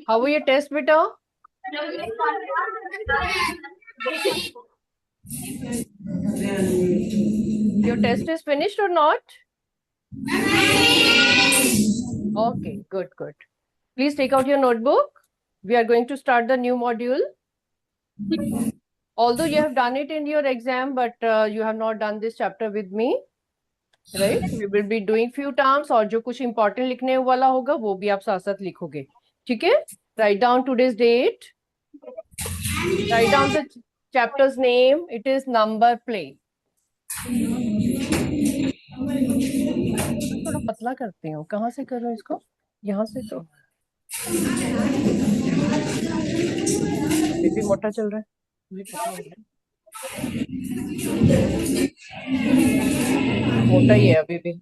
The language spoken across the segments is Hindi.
How were your tests, beta? Your test is finished or not? Okay, good, good. Please take out your notebook. We are going to start the new module. Although you have done it in your exam, but you have not done this chapter with me, right? We will be doing few terms और जो कुछ important लिखने वाला होगा वो भी आप साथ साथ लिखोगे, ठीक है? Write down today's date. Write down the chapter's name. It is number play. थोड़ा पतला करती हूँ. कहाँ से करूँ इसको? यहाँ से तो भी मोटा चल रहा है. मुझे पता नहीं है. मोटा ही है अभी भी.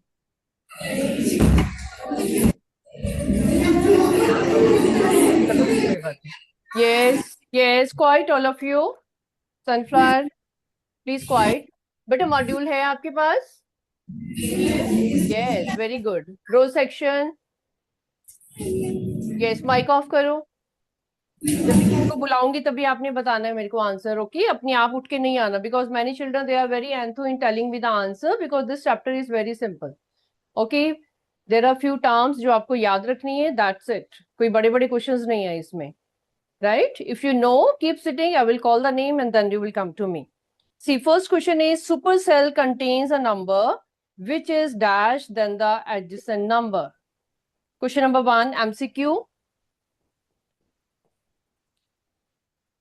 Yes, yes, quiet all of you. Sunflower, please quiet. बेटा मॉड्यूल है आपके पास? Yes, very good. Row section. Yes, mic off करो. जब किसी को बुलाऊंगी तभी आपने बताना है मेरे को आंसर, ओके? अपने आप उठ के नहीं आना, because many children they are very enthu in telling with the answer, because this chapter is very simple, okay? There are few terms जो आपको याद रखनी है, दैट्स इट. कोई बड़े बड़े क्वेश्चंस नहीं है इसमें, right? If you know, keep sitting. I will call the name and then you will come to me. See, first question is supercell contains a number which is dash then the adjacent number. Question number 1, MCQ.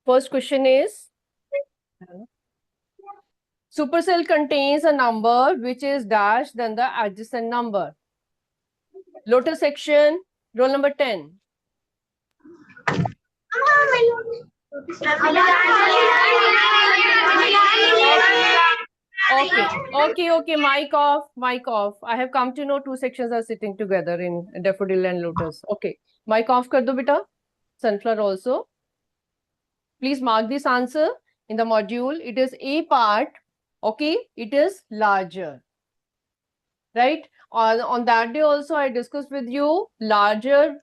First question is supercell contains a number which is dash then the adjacent number. Lotus section, roll number 10. Okay. Mic off. I have come to know two sections are sitting together in daffodil and lotus. Okay, mic off kar do beta. Sunflower also. Please mark this answer in the module. It is A part. Okay, it is larger. Right? On that day also I discussed with you larger.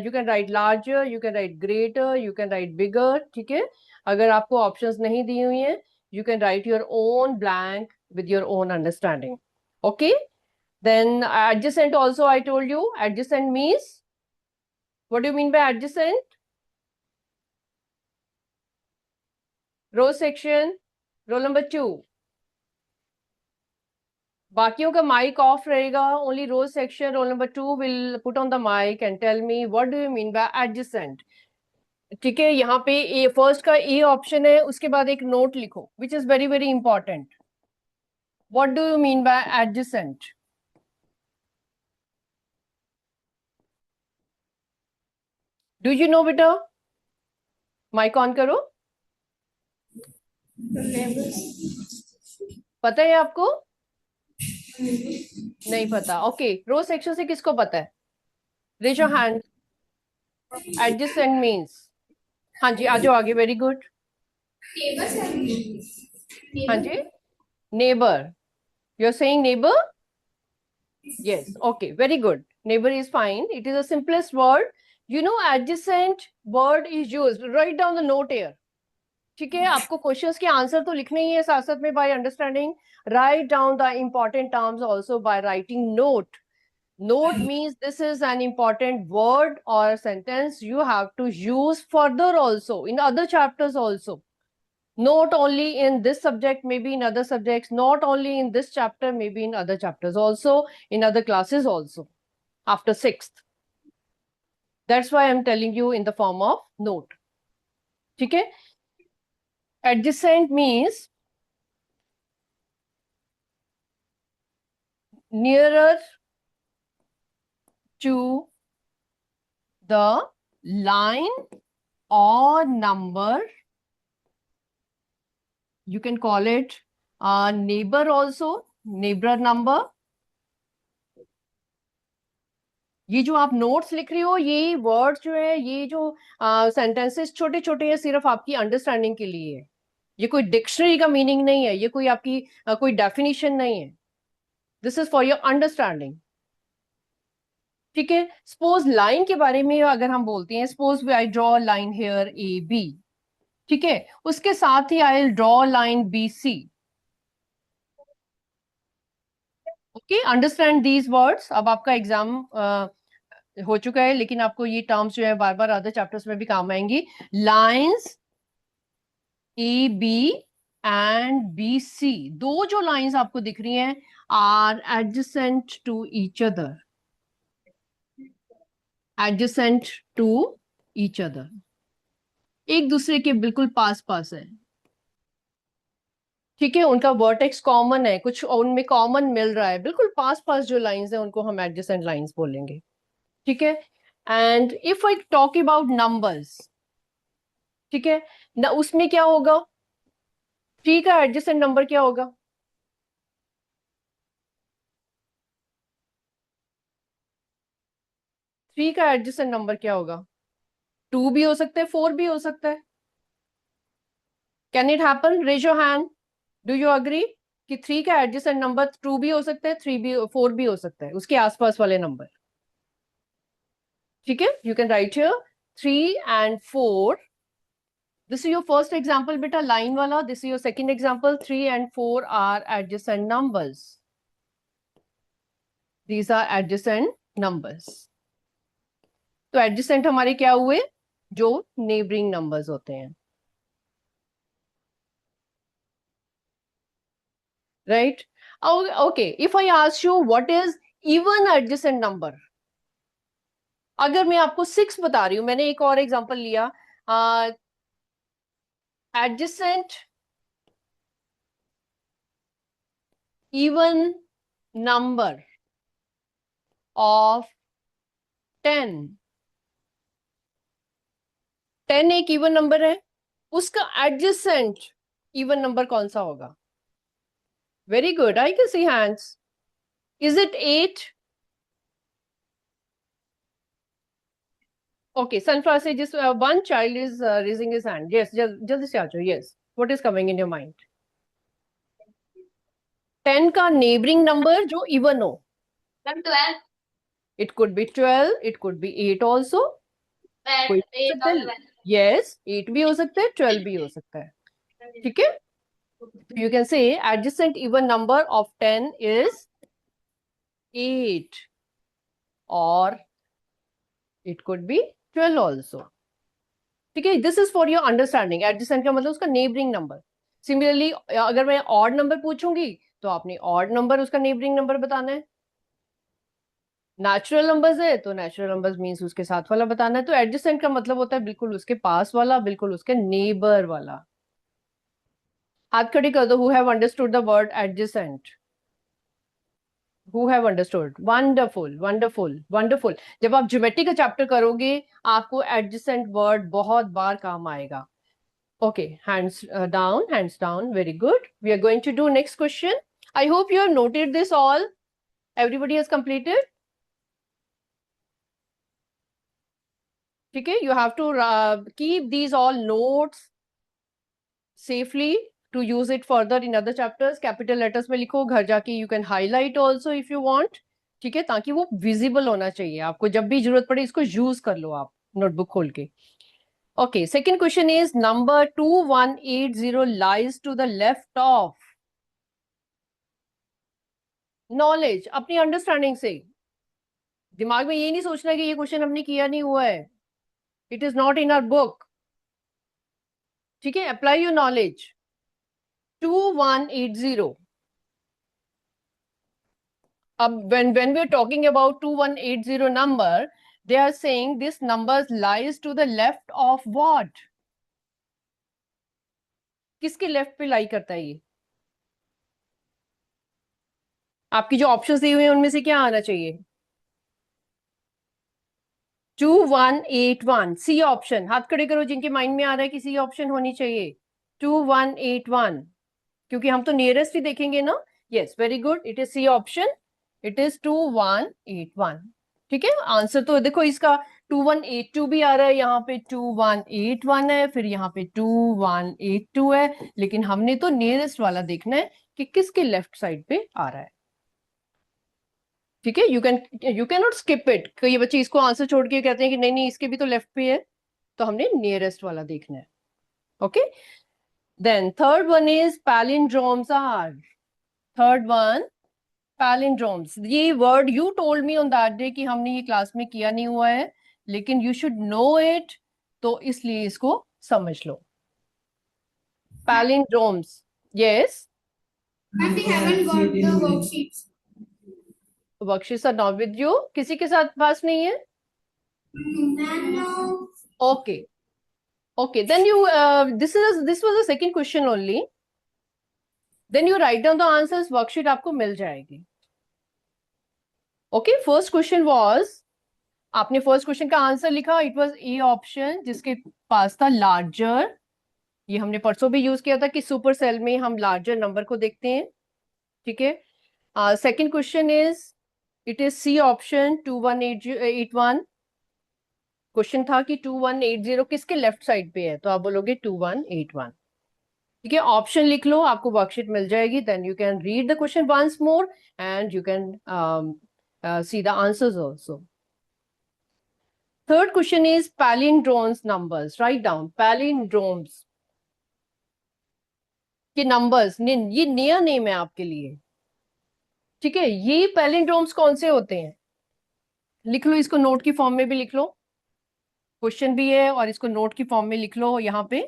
You can write larger, you can write greater, you can write bigger. ठीक है? अगर आपको options नहीं दी हुई हैं, you can write your own blank with your own understanding. Okay? Then adjacent also I told you. Adjacent means, what do you mean by adjacent? Row section, roll number 2. बाकियों का mic off रहेगा. Only row section, roll number 2 will put on the mic and tell me what do you mean by adjacent. ठीक है, यहाँ पे ए फर्स्ट का ए ऑप्शन है, उसके बाद एक नोट लिखो which is very very important. What do you mean by adjacent? Do you know बेटा? माइक ऑन करो. पता है आपको? नहीं पता. ओके, रो सेक्शन से किसको पता है? Raise your hand. Adjacent means, हाँ जी, आ जाओ आगे. Very good. हाँ जी, neighbour. You are saying neighbour? Yes, okay, very good. Neighbor is fine. It is the simplest word. You know, adjacent word is used. Write down the note here. ठीक है, आपको क्वेश्चंस के आंसर तो लिखने ही है साथ साथ में. By understanding, right down the important terms also by writing note. Note means this is an important word or sentence you have to use further also in other chapters also. Not only in this subject, maybe in other subjects, not only in this chapter, maybe in other chapters also, in other classes also, after 6th. That's why I'm telling you in the form of note. Okay? Adjacent means nearer to the line or number. You can call it neighbor also, neighbor number. ये जो आप नोट्स लिख रही हो, ये वर्ड्स जो है, ये जो सेंटेंसेस छोटे छोटे हैं, सिर्फ आपकी अंडरस्टैंडिंग के लिए है. ये कोई डिक्शनरी का मीनिंग नहीं है, ये कोई आपकी कोई डेफिनेशन नहीं है. This is for your understanding. ठीक है, सपोज लाइन के बारे में अगर हम बोलते हैं, suppose I draw line here A B, ठीक है, उसके साथ ही I draw line B C. Okay, understand these words. अब आपका एग्जाम हो चुका है, लेकिन आपको ये टर्म्स जो है बार बार अदर चैप्टर्स में भी काम आएंगी। Lines A B and B C, दो जो लाइंस आपको दिख रही हैं are adjacent to each other, adjacent to each other, एक दूसरे के बिल्कुल पास पास है। ठीक है, उनका वर्टेक्स कॉमन है, कुछ उनमें कॉमन मिल रहा है, बिल्कुल पास पास जो लाइंस है उनको हम एडजेसेंट लाइंस बोलेंगे। ठीक है, and if I talk about numbers, ठीक है ना, उसमें क्या होगा, थ्री का एडजेसेंट नंबर क्या होगा? थ्री का एडजेसेंट नंबर क्या होगा? टू भी हो सकता है, फोर भी हो सकता है। Can it happen? Raise your hand, do you agree कि थ्री का एडजेसेंट नंबर टू भी हो सकता है, थ्री भी, फोर भी हो सकता है, उसके आसपास वाले नंबर। ठीक है, you can write here 3 and 4। This is your first example, beta, line wala. This is your second example. 3 and 4 are adjacent numbers. These are adjacent numbers. तो adjacent हमारे क्या हुए? जो neighboring numbers होते हैं, right? Okay. If I ask you what is even adjacent number, अगर मैं आपको 6 बता रही हूं, मैंने एक और एग्जांपल लिया, adjacent even number of 10, 10 एक इवन नंबर है, उसका एडजेसेंट इवन नंबर कौन सा होगा? Very good, I can C hands. Is it 8? Okay, sunflower से जिस one child is raising his hand, yes, जल्दी से आ जाओ। Yes, what is coming in your mind? 10 का नेबरिंग नंबर जो इवन हो। 12। It could be 12, it could be 8 also. कोई यस, 8 भी हो सकता है, 12 भी हो सकता है। ठीक है, you can say adjacent even number of 10 is 8, or it could be 12 also. ठीक है, this is for your understanding. Adjacent का मतलब उसका नेबरिंग नंबर। सिमिलरली अगर मैं ऑड नंबर पूछूंगी तो आपने ऑड नंबर उसका नेबरिंग नंबर बताना है। नेचुरल नंबर्स है तो नेचुरल नंबर्स मींस उसके साथ वाला बताना है। तो एडजेसेंट का मतलब होता है बिल्कुल उसके पास वाला, बिल्कुल उसके नेबर वाला। हाथ खड़ी कर दो who have understood the word adjacent. Who have understood? Wonderful, wonderful, wonderful. जब आप ज्योमेट्री का चैप्टर करोगे आपको एडजेसेंट वर्ड बहुत बार काम आएगा। Okay, hands down. Very good. We are going to do next question. I hope you have noted this all. Everybody has completed. Okay, you have to keep these all notes safely to use it further in other chapters. Capital letters में लिखो, घर जाके you can highlight also if you want. ठीक है, ताकि वो visible होना चाहिए आपको, जब भी जरूरत पड़े इसको यूज कर लो आप नोटबुक खोल के। Okay, second question is number 2180 lies to the left of knowledge. अपनी अंडरस्टैंडिंग से, दिमाग में ये नहीं सोचना कि ये क्वेश्चन हमने किया नहीं हुआ है, it is not in our book. ठीक है, अप्लाई योर नॉलेज। 2180, अब when we are talking about 2180 number, they are saying this number lies to the left of what? किसके लेफ्ट पे लाई करता है ये? आपकी जो ऑप्शंस दिए हुए हैं उनमें से क्या आना चाहिए? 2181, सी ऑप्शन। हाथ खड़े करो जिनके माइंड में आ रहा है कि सी ऑप्शन होनी चाहिए। 2181, क्योंकि हम तो नियरेस्ट ही देखेंगे ना। Yes, very good, it is C option, it is 2181। ठीक है, आंसर तो देखो इसका 2182 भी आ रहा है, यहाँ पे 2181 है, फिर यहाँ पे 2182 है, लेकिन हमने तो नियरेस्ट वाला देखना है कि किसके लेफ्ट साइड पे आ रहा है। ठीक है, you can not skip it. कई बच्चे इसको आंसर छोड़ के कहते हैं कि नहीं नहीं इसके भी तो लेफ्ट पे है, तो हमने नियरेस्ट वाला देखना है। Okay, then third one is palindromes are, third one palindromes. ये word you told me on that day कि हमने ये क्लास में किया नहीं हुआ है, लेकिन यू शुड नो इट, तो इसलिए इसको समझ लो। Palindromes, yes. But we haven't got the worksheets. Worksheets are not with you, किसी के साथ पास नहीं है? No. Okay okay, then you this was the second question only, then you write down the answers, worksheet आपको मिल जाएगी। ओके, फर्स्ट क्वेश्चन वाज, आपने फर्स्ट क्वेश्चन का आंसर लिखा, इट वाज ए ऑप्शन, जिसके पास था लार्जर। ये हमने परसों भी यूज किया था कि सुपर सेल में हम लार्जर नंबर को देखते हैं। ठीक है, second question is, it is C option 2181। Question था कि 2180 किसके लेफ्ट साइड पे है, तो आप बोलोगे 2181। ठीक है, ऑप्शन लिख लो, आपको वर्कशीट मिल जाएगी, then you can read the question once more and you can see the answers also. Third question is palindromes numbers, write down palindromes के नंबर्स, ये नया नेम है आपके लिए। ठीक है, ये पैलिंड्रोम्स कौन से होते हैं, लिख लो, इसको नोट की फॉर्म में भी लिख लो, क्वेश्चन भी है और इसको नोट की फॉर्म में लिख लो यहाँ पे,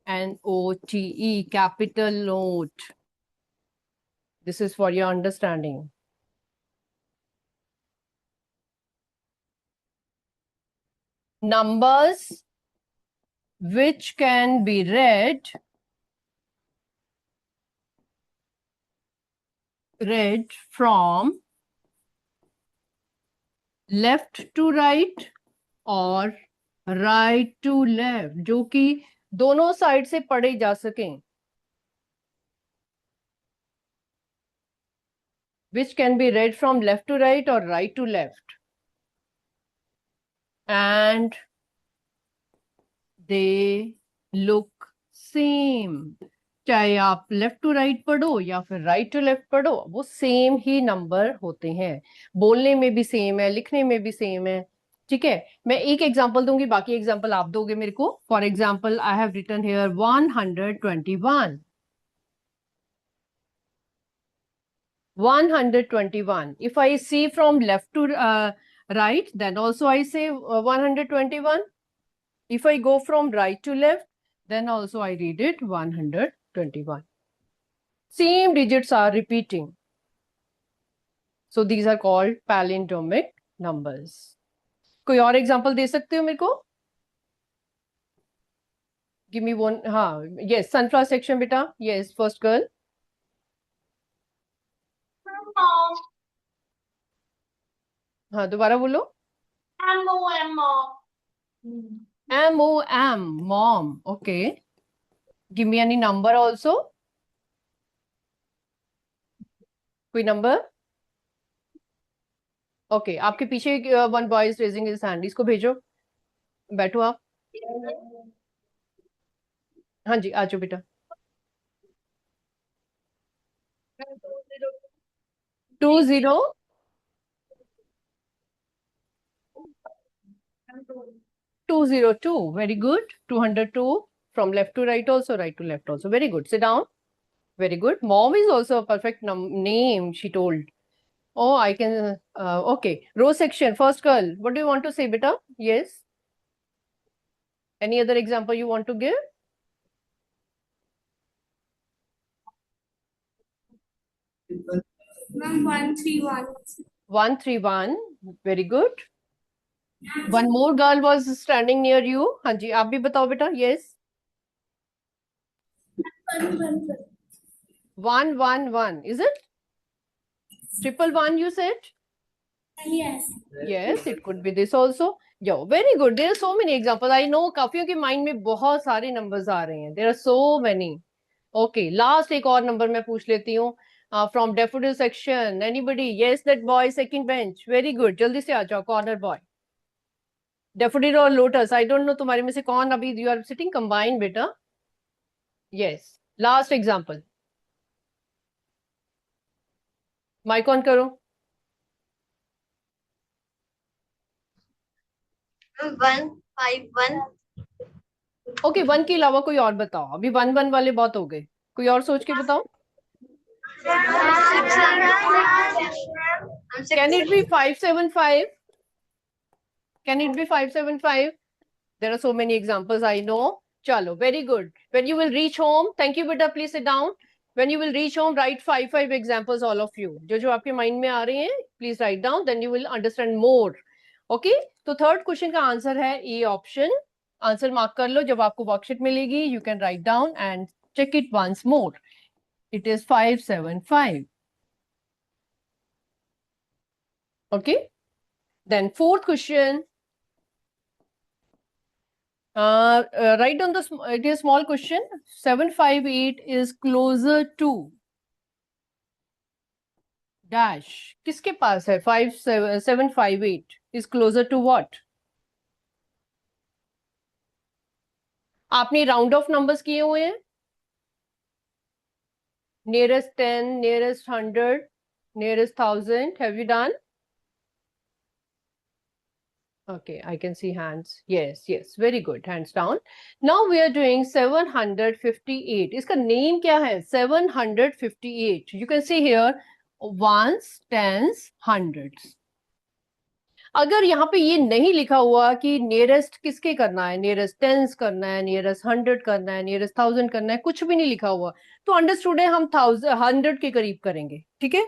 NOTE, capital note. This is for your understanding. Numbers which can be read from left to right और right to left, जो कि दोनों साइड से पढ़े जा सकें, which can be read from left to right or right to left, and they look same। चाहे आप लेफ्ट टू राइट पढ़ो या फिर राइट टू लेफ्ट पढ़ो, वो सेम ही नंबर होते हैं, बोलने में भी सेम है, लिखने में भी सेम है। ठीक है, मैं एक एग्जांपल दूंगी, बाकी एग्जांपल आप दोगे मेरे को। For example, I have written here 121, 121। If I see from left to right, then also I say 121. If I go from right to left, then also I read it 121. Same digits are repeating. So these are called palindromic numbers. कोई और एग्जांपल दे सकते हो मेरे को? Give me one. हाँ, yes, sunflower section बेटा. Yes, first girl. Mom. हाँ, दोबारा बोलो. MOM, mom. Okay. Give me any number also. कोई नंबर? ओके, आपके पीछे one boy is raising his hand, इसको भेजो, बैठो आप। हाँ जी, आ जाओ बेटा। 20 202, very good. 202 from left to right also, right to left also, very good. Sit down. Very good. Mom is also a perfect name, she told. Oh, I can. Okay. Row section. First girl. What do you want to say, beta? Yes. Any other example you want to give? Ma'am, 131. 131. Very good. One more girl was standing near you. हाँ जी, आप भी बताओ बेटा. Yes. 111. Is it? 111 you said? Yes. Yes, it could be this also. Yo, very good. There are so many examples. I know काफियों के mind में बहुत सारे numbers आ रहे हैं. There are so many. Okay, last एक और number मैं पूछ लेती हूँ. From daffodil section. Anybody? Yes, that boy second bench. Very good. जल्दी से आ जाओ, corner boy. Daffodil और lotus. I don't know तुम्हारे में से कौन अभी you are sitting combined बेटा. Yes. Last example. Mic on करो. 151. ओके, 1 के अलावा कोई और बताओ, अभी 1 1 वाले बहुत हो गए, कोई और सोच के बताओ। Can it be 575? Can it be 575? There are so many examples, I know. Chalo, very good. When you will reach home, thank you, beta. Please sit down. When you will reach home, write five examples, all of you. जो आपके mind में आ रहे हैं, please write down. Then you will understand more. Okay? तो third question का answer है A option. Answer mark कर लो. जब आपको worksheet मिलेगी, you can write down and check it once more. It is 575. Okay? Then fourth question. Write down it is a small question. 758 is closer to dash. किसके पास है? 758 is closer to what? आपने राउंड ऑफ नंबर्स किए हुए हैं? Nearest 10, nearest 100, nearest 1000. Have you done? Okay, I can see hands. Yes, yes, very good. Hands down. Now we are doing 758. इसका नेम क्या है? 758. You can see here ones, tens, hundreds. अगर यहाँ पे ये नहीं लिखा हुआ कि नियरेस्ट किसके करना है, नियरेस्ट टेंस करना है, नियरेस्ट 100 करना है, नियरेस्ट 1000 करना है, कुछ भी नहीं लिखा हुआ, तो अंडरस्टूड है हम 100 के करीब करेंगे. ठीक है,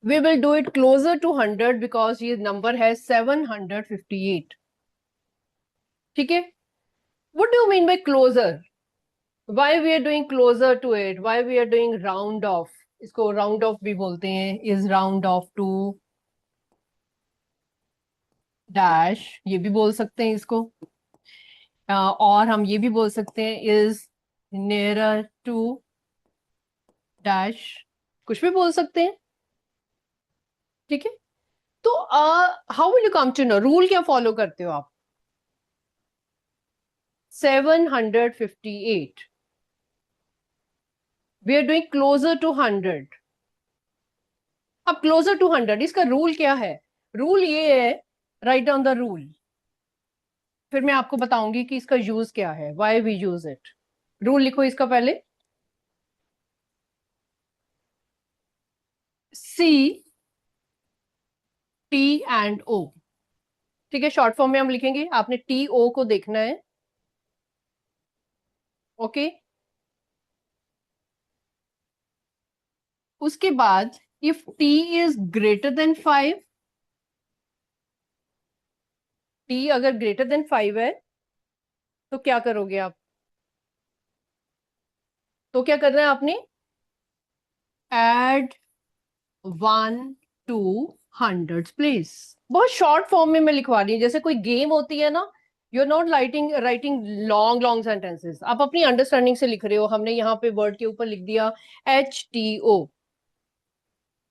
we will do it closer to 100 because ये नंबर है 758. ठीक है, what do you mean by closer? Why we are doing closer to it? Why we are doing round off? इसको round off भी बोलते हैं. is round off to dash, ये भी बोल सकते हैं इसको. और हम ये भी बोल सकते हैं is nearer to dash, कुछ भी बोल सकते हैं. ठीक है, तो how will you come to know? Rule क्या फॉलो करते हो आप? 758 we are doing closer to 100. अब क्लोजर टू 100 इसका रूल क्या है? रूल ये है, राइट डाउन द रूल, फिर मैं आपको बताऊंगी कि इसका यूज क्या है, why we use it. Rule लिखो इसका पहले. C T and O. ठीक है, शॉर्ट फॉर्म में हम लिखेंगे, आपने टी ओ को देखना है. ओके, उसके बाद if T is greater than 5, T अगर ग्रेटर देन 5 है तो क्या करोगे आप? तो क्या करना है आपने? Add 1 to 100 place. बहुत शॉर्ट फॉर्म में मैं लिखवा रही हूँ, जैसे कोई गेम होती है ना. You are not writing long long sentences, आप अपनी अंडरस्टैंडिंग से लिख रहे हो. हमने यहाँ पे वर्ड के ऊपर लिख दिया HTO.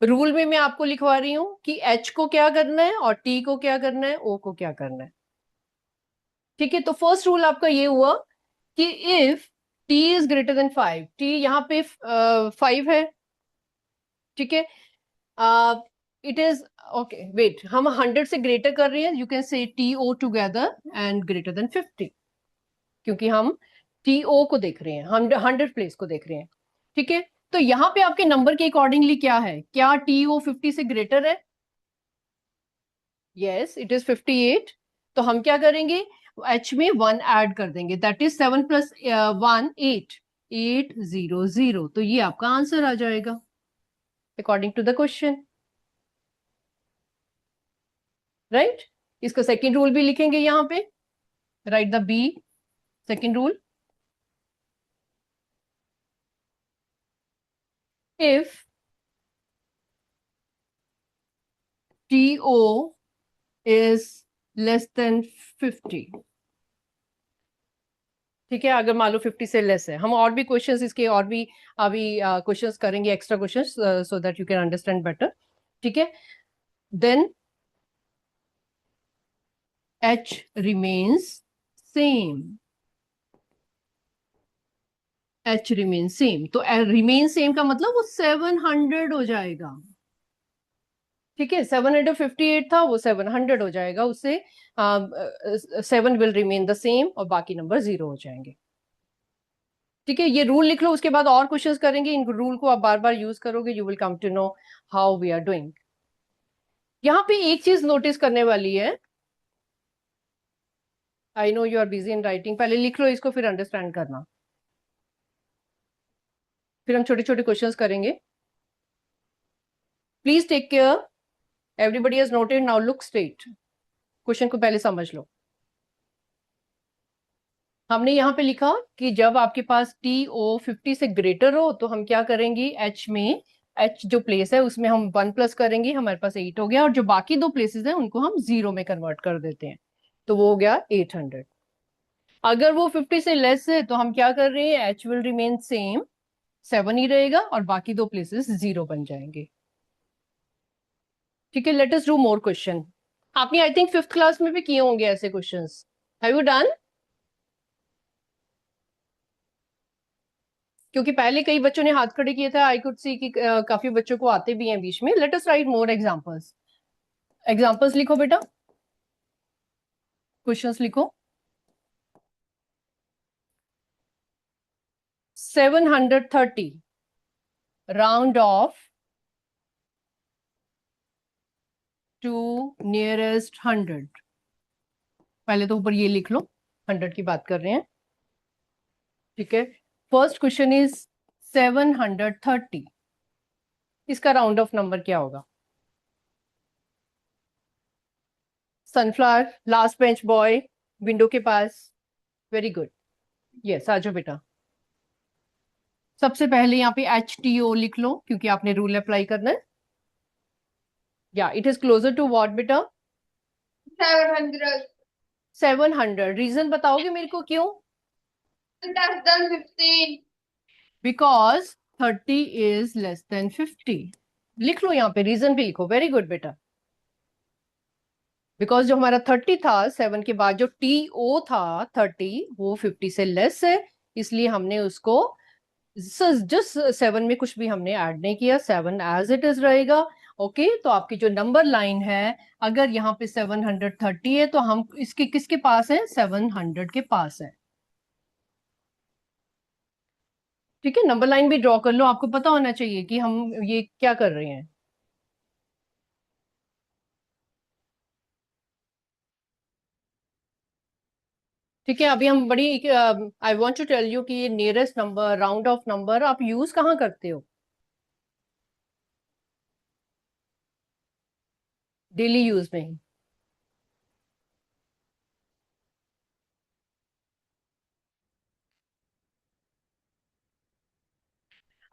रूल में मैं आपको लिखवा रही हूँ कि H को क्या करना है और T को क्या करना है, O को क्या करना है. ठीक है, तो फर्स्ट रूल आपका ये हुआ कि if T is greater than 5, T यहाँ पे 5 है. ठीक है, इट इज ओके. वेट, हम 100 से ग्रेटर कर रहे हैं. You can say TO together and greater than 50, क्योंकि हम TO को देख रहे हैं, हम 100 प्लेस को देख रहे हैं. ठीक है, तो यहाँ पे आपके नंबर के अकॉर्डिंगली क्या है, क्या TO 50 से ग्रेटर है? Yes, it is 58. तो हम क्या करेंगे, H में 1 ऐड कर देंगे, दैट इज 7 + 1 8, 800. तो ये आपका आंसर आ जाएगा according to the question. Right, इसका सेकेंड रूल भी लिखेंगे यहाँ पे. Write the B second rule. If TO is less than 50. ठीक है, अगर मान लो 50 से लेस है, हम और भी क्वेश्चंस इसके और भी अभी क्वेश्चंस करेंगे, extra questions, so that you can understand better. ठीक है, then H remains same. H remains same. तो remain same का मतलब वो 700 हो जाएगा. ठीक है, 758 था, वो 700 हो जाएगा, उससे 7 विल रिमेन द सेम और बाकी नंबर 0 हो जाएंगे। ठीक है, ये रूल लिख लो, उसके बाद और क्वेश्चंस करेंगे, इन रूल को आप बार बार यूज करोगे, you will come to know how we are doing. यहाँ पे एक चीज नोटिस करने वाली है, I know you are busy in writing, पहले लिख लो इसको फिर अंडरस्टैंड करना, फिर हम छोटे छोटे क्वेश्चंस करेंगे। Please take care, everybody has noted, now look straight, question को पहले समझ लो। हमने यहाँ पे लिखा कि जब आपके पास TO 50 से ग्रेटर हो तो हम क्या करेंगे, H में, H जो प्लेस है उसमें हम 1 प्लस करेंगे, हमारे पास 8 हो गया, और जो बाकी 2 प्लेसेस हैं उनको हम 0 में कन्वर्ट कर देते हैं, तो वो हो गया 800। अगर वो 50 से लेस है तो हम क्या कर रहे हैं, H विल रिमेन सेम, 7 ही रहेगा और बाकी 2 प्लेसेस 0 बन जाएंगे। ठीक है, let us do more question. आपने आई थिंक 5th क्लास में भी किए होंगे ऐसे क्वेश्चंस, हैव यू डन? क्योंकि पहले कई बच्चों ने हाथ खड़े किए थे, आई कुड सी कि काफी बच्चों को आते भी हैं बीच में। Late us right more examples. Examples लिखो बेटा, क्वेश्चंस लिखो। 730 राउंड ऑफ टू नियरेस्ट 100। पहले तो ऊपर ये लिख लो, 100 की बात कर रहे हैं। ठीक है, फर्स्ट क्वेश्चन इज 730, इसका राउंड ऑफ नंबर क्या होगा? Sunflower, last bench boy, window के पास, वेरी गुड, यस आ जाओ बेटा। सबसे पहले यहाँ पे HTO लिख लो क्योंकि आपने रूल अप्लाई करना है। या it is closer to what बेटा? 700 700, रीजन बताओगे मेरे को क्यों? less than 15. Because 30 is less than 50। लिख लो यहाँ पे, रीजन भी लिखो, वेरी गुड बेटा। बिकॉज जो हमारा 30 था, 7 के बाद जो TO था 30, वो 50 से लेस है, इसलिए हमने उसको जस्ट 7 में कुछ भी हमने ऐड नहीं किया, 7 एज इट इज रहेगा। ओके तो आपकी जो नंबर लाइन है, अगर यहाँ पे 730 है तो हम इसके किसके पास है, 700 के पास है। ठीक है, नंबर लाइन भी ड्रॉ कर लो, आपको पता होना चाहिए कि हम ये क्या कर रहे हैं। ठीक है, अभी हम बड़ी, I want to tell you कि ये nearest number, round off number आप यूज कहाँ करते हो? डेली यूज में ही।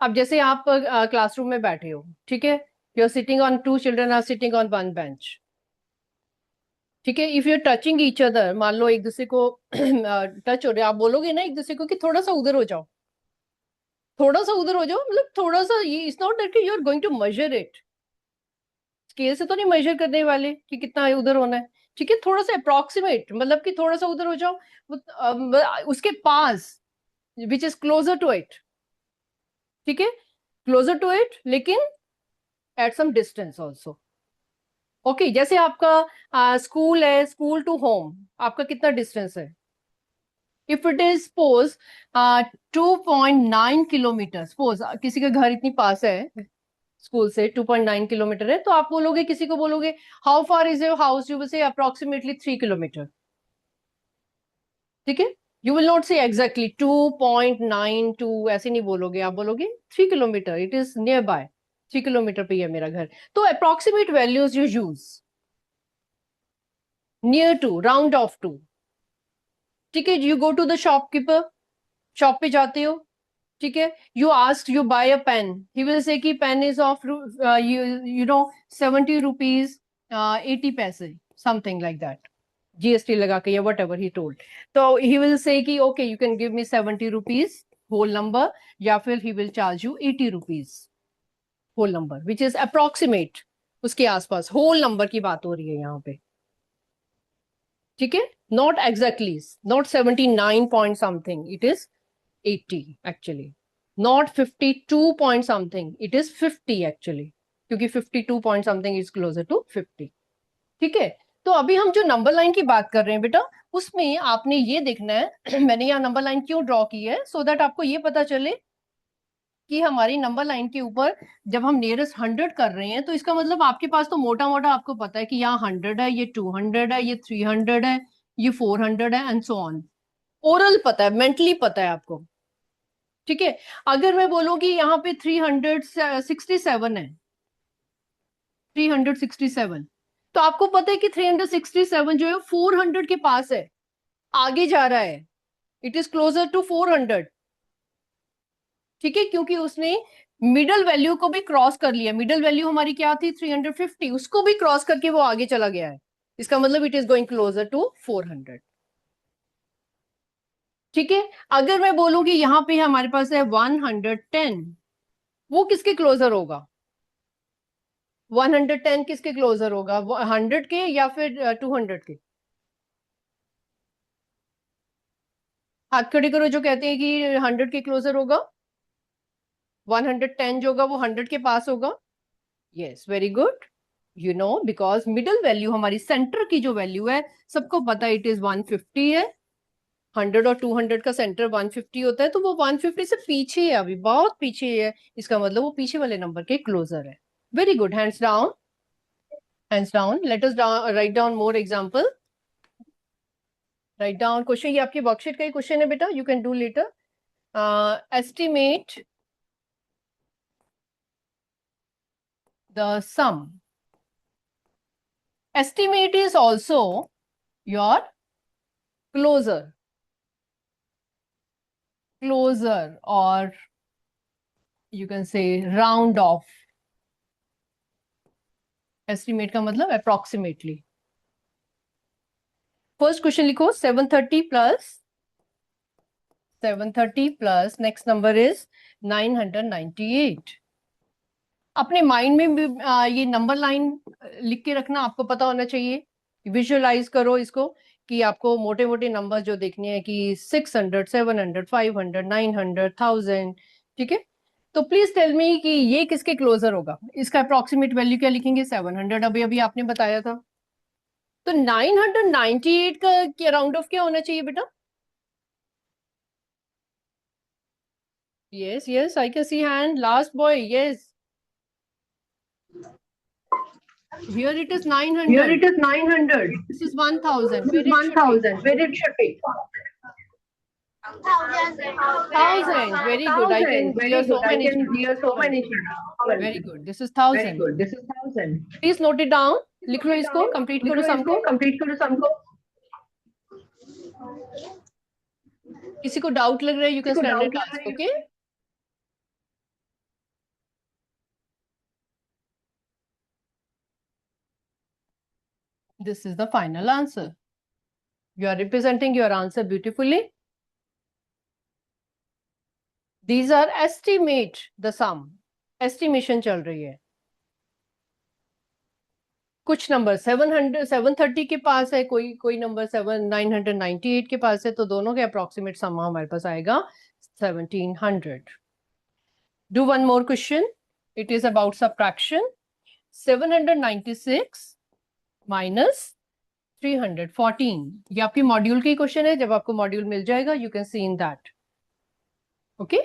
अब जैसे आप क्लासरूम में बैठे हो, ठीक है, you are sitting on, 2 children are sitting on 1 bench. ठीक है, if you are touching each other, मान लो एक दूसरे को टच हो रहे, आप बोलोगे ना एक दूसरे को कि थोड़ा सा उधर हो जाओ, थोड़ा सा उधर हो जाओ, मतलब थोड़ा सा, ये it's not that you are going to measure it, scale से तो नहीं मेजर करने वाले कि कितना उधर होना है। ठीक है, थोड़ा सा अप्रोक्सीमेट, मतलब कि थोड़ा सा उधर हो जाओ, उसके पास, which is closer to it. ठीक है, क्लोजर टू इट, लेकिन at some distance also. Okay, जैसे आपका स्कूल है, स्कूल टू होम आपका कितना डिस्टेंस है? If it is suppose 2.9 kilometre, suppose किसी का घर इतनी पास है स्कूल से, 2.9 किलोमीटर है, तो आप बोलोगे, किसी को बोलोगे how far is your house, you will say approximately 3 kilometre. ठीक है, you will not say exactly 2.92, ऐसे नहीं बोलोगे, आप बोलोगे 3 kilometre, it is nearby, 3 kilometre पे है मेरा घर। तो approximate values you use, near to, round off to. ठीक है, you go to the shopkeeper, shop पे जाते हो, ठीक है, you ask, you buy a pen, he will say कि pen is of you know 70 rupees 80 पैसे, समथिंग लाइक दैट, GST लगा के, या वट एवर ही टोल्ड। तो ही विल से कि okay you can give me 70 rupees whole number, या फिर he will charge you 80 rupees whole number, which is approximate, उसके आसपास होल नंबर की बात हो रही है यहाँ पे। ठीक है, not exactly, not 79 point something, it is 80 actually, not 52 point something, it is 50 actually, क्योंकि 52 point something is closer to 50। ठीक है, तो अभी हम जो नंबर लाइन की बात कर रहे हैं बेटा, उसमें आपने ये देखना है मैंने यहाँ नंबर लाइन क्यों ड्रॉ की है, सो दैट आपको ये पता चले कि हमारी नंबर लाइन के ऊपर जब हम नियरेस्ट 100 कर रहे हैं, तो इसका मतलब आपके पास तो मोटा मोटा आपको पता है कि यहाँ 100 है, ये 200 है, ये 300 है, ये 400 है, एंड सो ऑन। ओरल पता है, मेंटली पता है आपको। ठीक है, अगर मैं बोलूंगी यहाँ पे 367 है, 367, तो आपको पता है कि 367 जो है 400 के पास है, आगे जा रहा है, इट इज क्लोजर टू 400। ठीक है, क्योंकि उसने मिडल वैल्यू को भी क्रॉस कर लिया। मिडल वैल्यू हमारी क्या थी 350, उसको भी क्रॉस करके वो आगे चला गया है, इसका मतलब it is going closer to 400। ठीक है, अगर मैं बोलूंगी यहाँ पे हमारे पास है 110, वो किसके क्लोजर होगा? 110 किसके क्लोजर होगा, 100 के या फिर 200 के? हाथ खड़े करो जो कहते हैं कि 100 के क्लोजर होगा। 110 जो होगा वो 100 के पास होगा। Yes, very good. You know, because middle value हमारी सेंटर की जो वैल्यू है, सबको पता है इट इज 150 है। 100 और 200 का सेंटर 150 होता है, तो वो 150 से पीछे है, अभी बहुत पीछे है, इसका मतलब वो पीछे वाले नंबर के क्लोजर है। Very good, hands down, hands down. Let us write down more example. Write down question, ये आपकी वर्कशीट का ही क्वेश्चन है बेटा, you can do later. Estimate the sum. Estimate is also your closer, or you can say round off. Estimate का मतलब approximately. First question लिखो, 730 plus next number is 998. अपने माइंड में भी ये नंबर लाइन लिख के रखना, आपको पता होना चाहिए। विजुअलाइज करो इसको कि आपको मोटे मोटे नंबर जो देखने हैं कि 600, 700, 500, 900, 1000। ठीक है, तो प्लीज टेल मी कि ये किसके क्लोजर होगा। इसका अप्रोक्सीमेट वैल्यू क्या लिखेंगे? 700, अभी अभी आपने बताया था। तो 998 का राउंड ऑफ क्या होना चाहिए बेटा? Yes yes, I can C hand, last boy, yes. Here it is 900. Here it is 900. This is 1000. This Where is it should be? 1000. Where it should be? 1000. Very good. I can 1000. hear Very so good. I many. can hear so many children. Very good. This is Very 1000. good. This is 1000. Please note it down. लिख लो इसको, complete लिख करो लो सम इसको, को। complete करो सम को। किसी को डाउट लग रहा है, you can किसी को stand डाउट and लग ask, रहा है, okay? This is the final answer. You are representing your answer beautifully. These are estimate the sum. Estimation चल रही है। कुछ नंबर 700, 730 के पास है, कोई नंबर 998 के पास है, तो दोनों के अप्रोक्सीमेट सम हमारे पास आएगा 1700. Do one more question. It is about subtraction. 796 minus 314. ये आपकी मॉड्यूल की क्वेश्चन है, जब आपको मॉड्यूल मिल जाएगा you can C in that. Okay,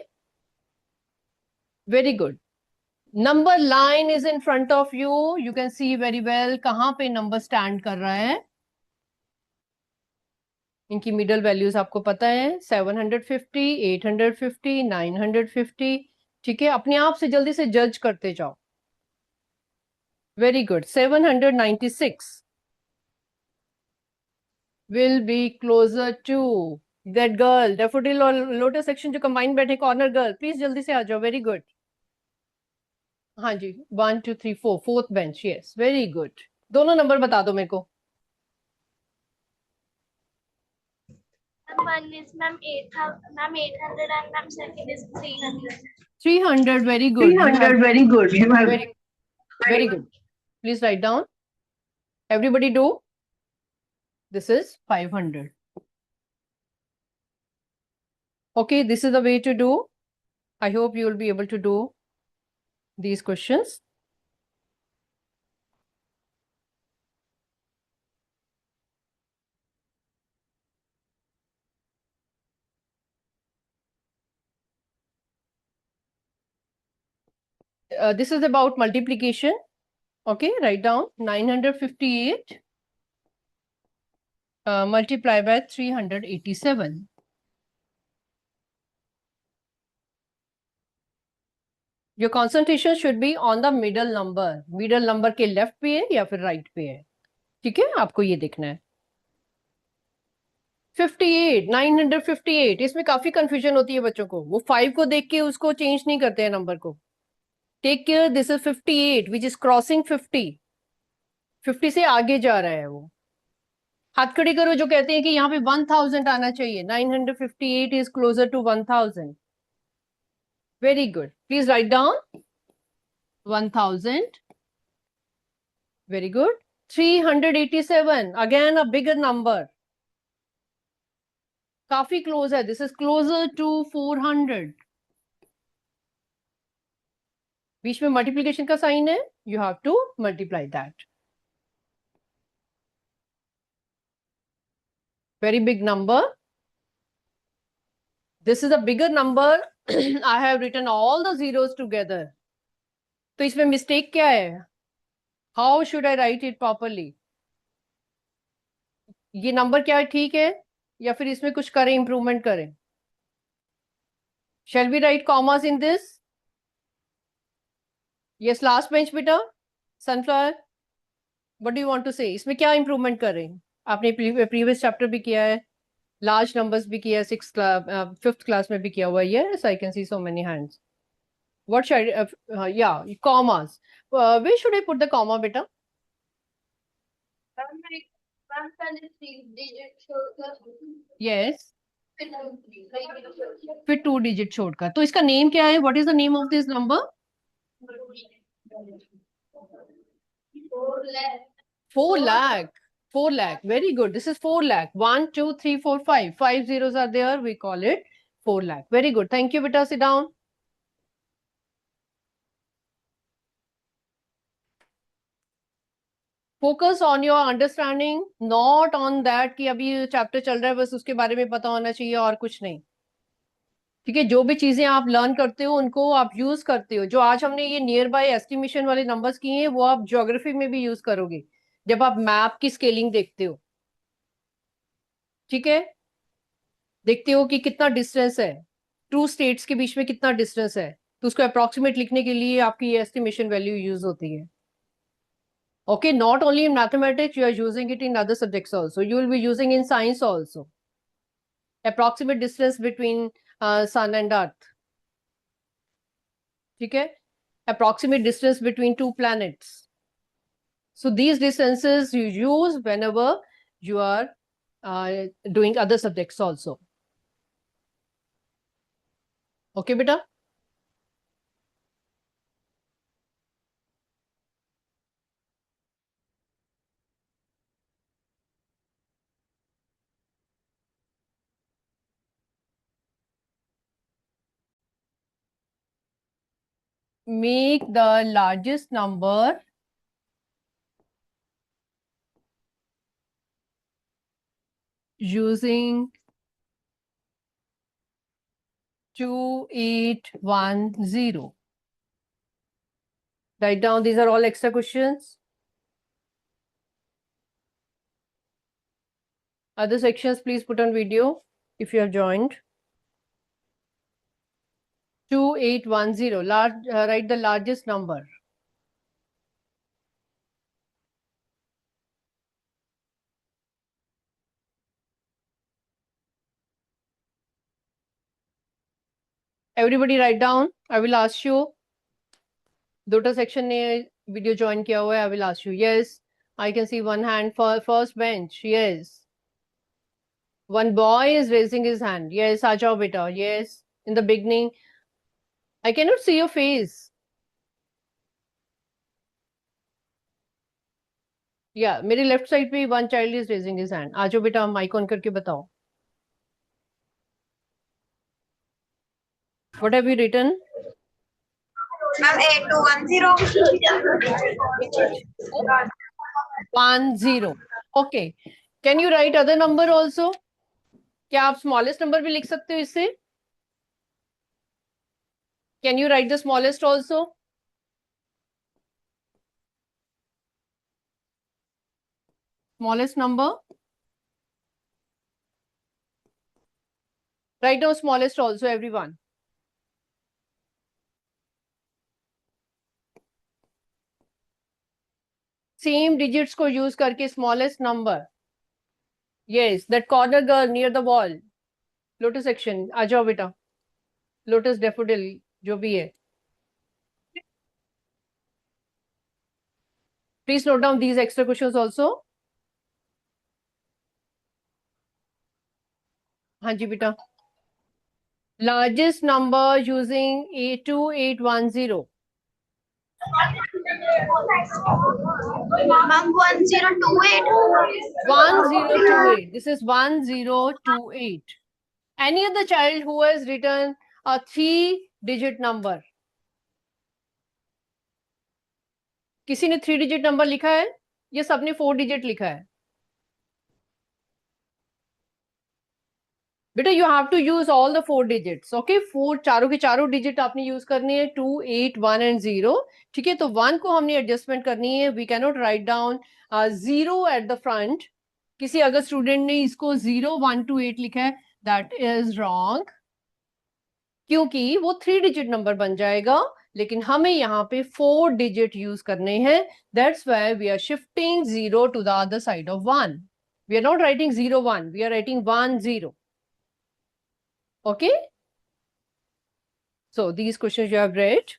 very good. Number line is in front of you, you can C very well कहां पे नंबर स्टैंड कर रहा है। इनकी मिडल वैल्यूज आपको पता है, 750, 850, 950। ठीक है, अपने आप से जल्दी से जज करते जाओ। Very good, 796 will be closer to that girl, daffodil और lotus section जो combine बैठे, corner girl, please जल्दी से आ जाओ। वेरी गुड, हाँ जी, 1 2 3 4, fourth bench, yes, very good. दोनों नंबर बता दो मेरे को। One is ma'am 800 and ma'am second is 300. 300, very good. 300. Very good. You have Very good. Please write down. Everybody do. This is 500. Okay, this is the way to do. I hope you will be able to do these questions. This is about multiplication. Okay, write down 958 multiplied by 387. Your concentration should be on the middle number. Middle number के left पे है या फिर right पे है. ठीक है, आपको ये देखना है. 58, 958. इसमें काफी कंफ्यूजन होती है बच्चों को. वो 5 को देख के उसको चेंज नहीं करते हैं नंबर को. Take care, this is 58 which is crossing 50. 50 से आगे जा रहा है वो. हाथ खड़े करो जो कहते हैं कि यहाँ पे 1000 आना चाहिए. 958 is closer to 1000. Very good. Please write down 1000. Very good. 387, again a bigger number. काफी क्लोज है. This is closer to 400. बीच में मल्टीप्लीकेशन का साइन है. You have to multiply that. Very big number. This is a bigger number. I have written all the zeros together. तो इसमें mistake क्या है? How should I write it properly? ये number क्या है? ठीक है या फिर इसमें कुछ करें, improvement करें? Shall we write commas in this? Yes, last bench बेटा. Sunflower. What do you want to say? इसमें क्या improvement करें? आपने प्रीवियस चैप्टर भी किया है, लार्ज नंबर्स भी किया है, 5th क्लास में भी किया हुआ है. Yes, I can see so many hands. What should या commas. Where should I put the comma बेटा? यस, फिर 2 डिजिट छोड़कर. तो इसका नेम क्या है? What is the name of this number? 4 lakh. 4 lakh. Very good. This is 4 lakh. 1, 2, 3, 4, 5. 5 zeros are there. We call it 4 lakh. Very good. Thank you, beta. Sit down. Focus on your understanding, not on that कि अभी चैप्टर चल रहा है बस उसके बारे में पता होना चाहिए और कुछ नहीं. ठीक है, जो भी चीजें आप लर्न करते हो उनको आप यूज करते हो. जो आज हमने ये नियर बाय एस्टिमेशन वाले नंबर्स किए हैं वो आप ज्योग्राफी में भी यूज करोगे जब आप मैप की स्केलिंग देखते हो. ठीक है, देखते हो कि कितना डिस्टेंस है, टू स्टेट्स के बीच में कितना डिस्टेंस है, तो उसको अप्रोक्सीमेट लिखने के लिए आपकी ये एस्टिमेशन वैल्यू यूज होती है. Okay, not only in mathematics, you are using it in other subjects also. You will be using in science also. Approximate distance between sun and earth. ठीक है, approximate distance between 2 planets. So these distances you use whenever you are doing other subjects also. Okay, beta? Make the largest number using 2810. Write down, these are all extra questions. Other sections, please put on video if you have joined. 2810, write the largest number. Everybody write down. I will ask you. Dota section ने video join किया हुआ है. I will ask you. Yes, I can see one hand for first bench. Yes. One boy is raising his hand. Yes, आ जाओ बेटा. Yes, in the beginning. I cannot see your face. Yeah, मेरे left side पे one child is raising his hand. आ जाओ बेटा, mic on करके बताओ. What have you written? Ma'am, 8210. 10. Okay. Can you write other number also? क्या आप smallest number भी लिख सकते हो इससे? Can you write the smallest also? Smallest number. Write down smallest also, everyone. Same digits को use करके smallest number. Yes, that corner girl near the wall. Lotus section. आ जाओ बेटा. Lotus daffodil जो भी है. Please note down these extra questions also. हाँ जी बेटा. Largest number using 2810. Ma'am, 1028. 1028. This is 1028. Any other child who has written a 3-digit number? किसी ने 3-digit number लिखा है या सबने 4-digit लिखा है? बेटा you have to use all the 4 digits. Okay, 4 चारों के चारों digit आपने use करनी है 2, 8, 1 and 0. ठीक है, तो 1 को हमने adjustment करनी है. We cannot write down 0 at the front. किसी अगर स्टूडेंट ने इसको 0, 1 to 8 लिखा है, that is wrong. क्योंकि वो 3-digit नंबर बन जाएगा, लेकिन हमें यहाँ पे 4 digit यूज करने हैं. That's why we are shifting 0 to the other side of 1. We are not writing 0, 1. We are writing 1, 0. Okay? So these questions you have read.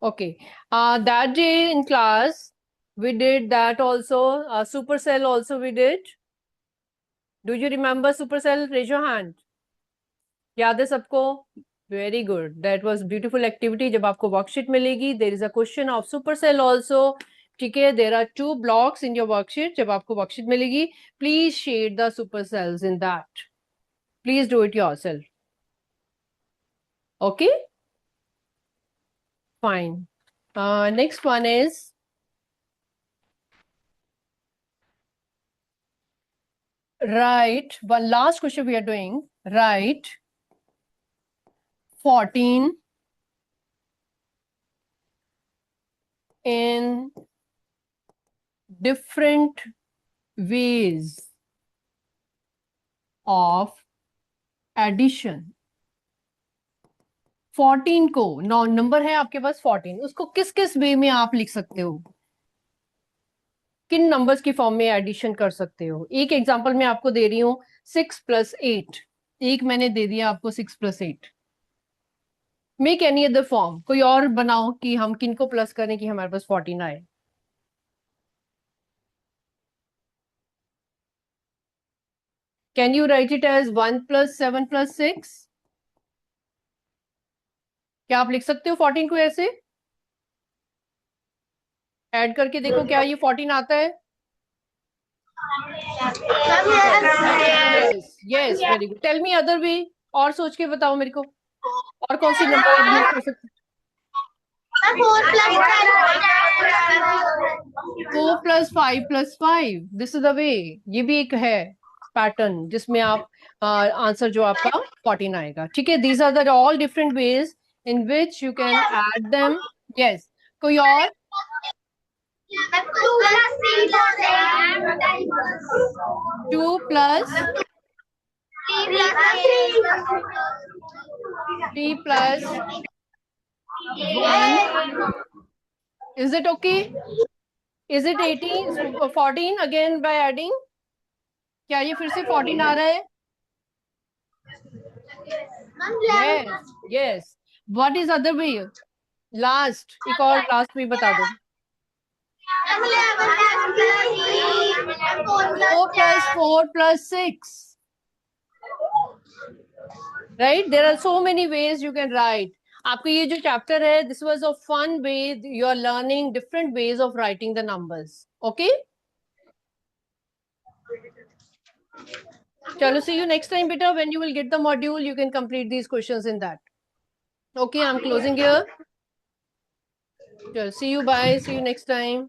Okay. That day in class, we did that also. Supercell also we did. Do you remember Supercell? Raise your hand. याद है सबको? Very good. That was beautiful activity. जब आपको worksheet मिलेगी, there is a question of Supercell also. ठीक है, there are 2 blocks in your worksheet. जब आपको worksheet मिलेगी, please shade the supercells in that. Please do it yourself. Okay? Fine. Next one is write, one last question we are doing. Write 14 in different ways of addition. 14 को, नंबर है आपके पास 14, उसको किस किस वे में आप लिख सकते हो, किन नंबर्स की फॉर्म में एडिशन कर सकते हो. एक एग्जांपल मैं आपको दे रही हूँ 6 + 8. एक मैंने दे दिया आपको 6 + 8. मेक एनी अदर फॉर्म, कोई और बनाओ कि हम किन को प्लस करें कि हमारे पास 14 आए. Can you write it as 1 + 7 + 6? क्या आप लिख सकते हो 14 को ऐसे ऐड करके देखो क्या ये 14 आता है? Yes, very good. Tell me other way, और सोच के बताओ मेरे को, और कौन सी नंबर आप यूज कर सकते? 4 + 5 + 5. This is the way. ये भी एक है पैटर्न जिसमें आप आंसर जो आपका 14 आएगा. ठीक है, these are the all different ways in which you can add them. Yes. कोई और? 2 plus 3 plus 1. Is it okay? Is it 18, 14 again by adding? क्या ये फिर से 14 आ रहा है? Yes, yes. What is other way? Last, एक और last way बता दो. 4 + 4 + 6. Right? There are so many ways you can write. आपको ये जो chapter है, this was a fun way. You are learning different ways of writing the numbers. Okay? Chalo, see you next time, beta. When you will get the module, you can complete these questions in that. Okay, I'm closing here. See you. Bye. See you next time.